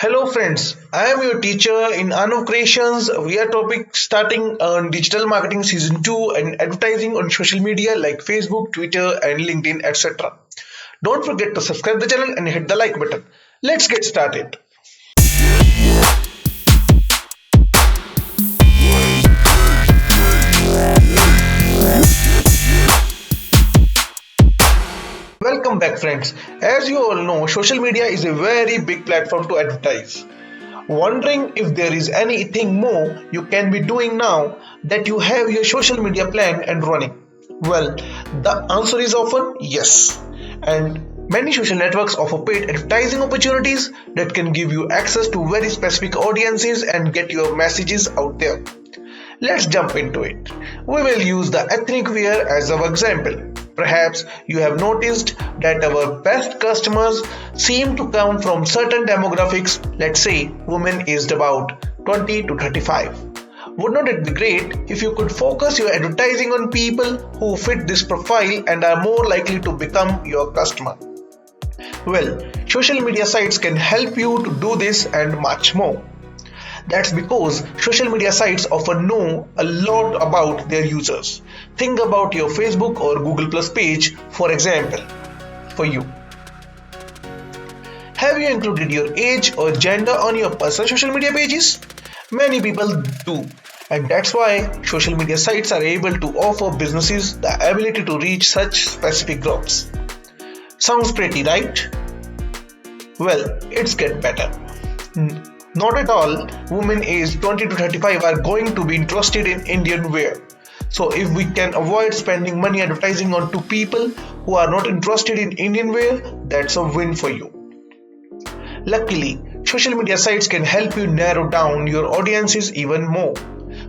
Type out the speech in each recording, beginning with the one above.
Hello friends, I am your teacher in Aanav Creations. We are topic starting on digital marketing season 2 and advertising on social media like Facebook, Twitter and LinkedIn etc. Don't forget to subscribe the channel and hit the like button. Let's get started. Welcome back friends. As you all know, social media is a very big platform to advertise. Wondering if there is anything more you can be doing now that you have your social media planned and running? Well, the answer is often yes. And many social networks offer paid advertising opportunities that can give you access to very specific audiences and get your messages out there. Let's jump into it. We will use the ethnic wear as our example. Perhaps you have noticed that our best customers seem to come from certain demographics, let's say women aged about 20 to 35. Would not it be great if you could focus your advertising on people who fit this profile and are more likely to become your customer? Well, social media sites can help you to do this and much more. That's because social media sites often know a lot about their users. Think about your Facebook or Google Plus page, for example, for you. Have you included your age or gender on your personal social media pages? Many people do, and that's why social media sites are able to offer businesses the ability to reach such specific groups. Sounds pretty, right? Well, it's get better. Not at all. Women aged 20 to 35 are going to be interested in Indian wear. So if we can avoid spending money advertising on to people who are not interested in Indian wear, that's a win for you. Luckily, social media sites can help you narrow down your audiences even more.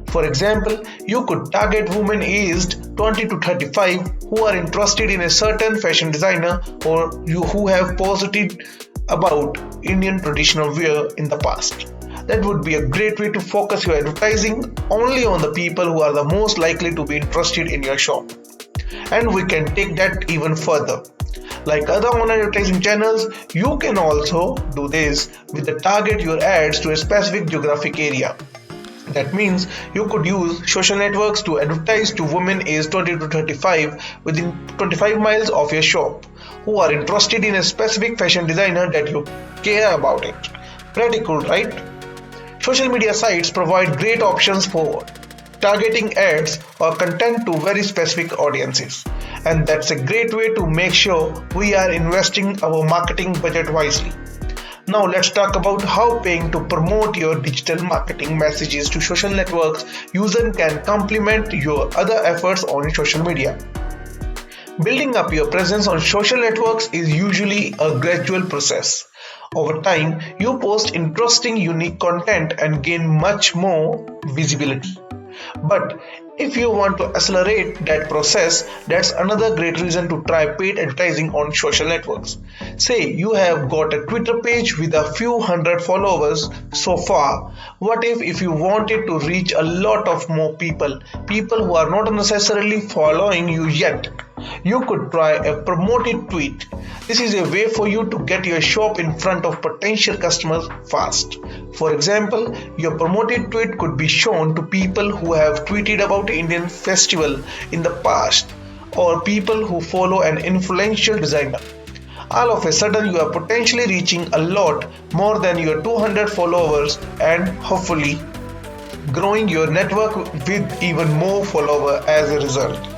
For example, you could target women aged 20 to 35 who are interested in a certain fashion designer or who have posted about Indian traditional wear in the past. That would be a great way to focus your advertising only on the people who are the most likely to be interested in your shop. And we can take that even further. Like other online advertising channels, you can also do this with the target your ads to a specific geographic area. That means you could use social networks to advertise to women aged 20 to 35 within 25 miles of your shop who are interested in a specific fashion designer that you care about it. Pretty cool, right? Social media sites provide great options for targeting ads or content to very specific audiences. And that's a great way to make sure we are investing our marketing budget wisely. Now let's talk about how paying to promote your digital marketing messages to social networks users can complement your other efforts on social media. Building up your presence on social networks is usually a gradual process. Over time, you post interesting, unique content and gain much more visibility. But if you want to accelerate that process, that's another great reason to try paid advertising on social networks. Say you have got a Twitter page with a few hundred followers so far. What if you wanted to reach a lot of more people who are not necessarily following you yet? You could try a promoted tweet. This is a way for you to get your shop in front of potential customers fast. For example, your promoted tweet could be shown to people who have tweeted about Indian festival in the past or people who follow an influential designer. All of a sudden you are potentially reaching a lot more than your 200 followers and hopefully growing your network with even more followers as a result.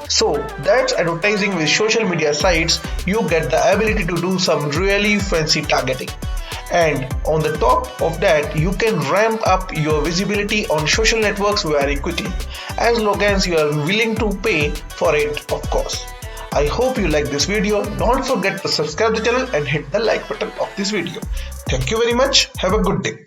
So that's advertising with social media sites. You get the ability to do some really fancy targeting. And on the top of that, you can ramp up your visibility on social networks very quickly, as long as you are willing to pay for it, of course. I hope you like this video. Don't forget to subscribe the channel and hit the like button of this video. Thank you very much. Have a good day.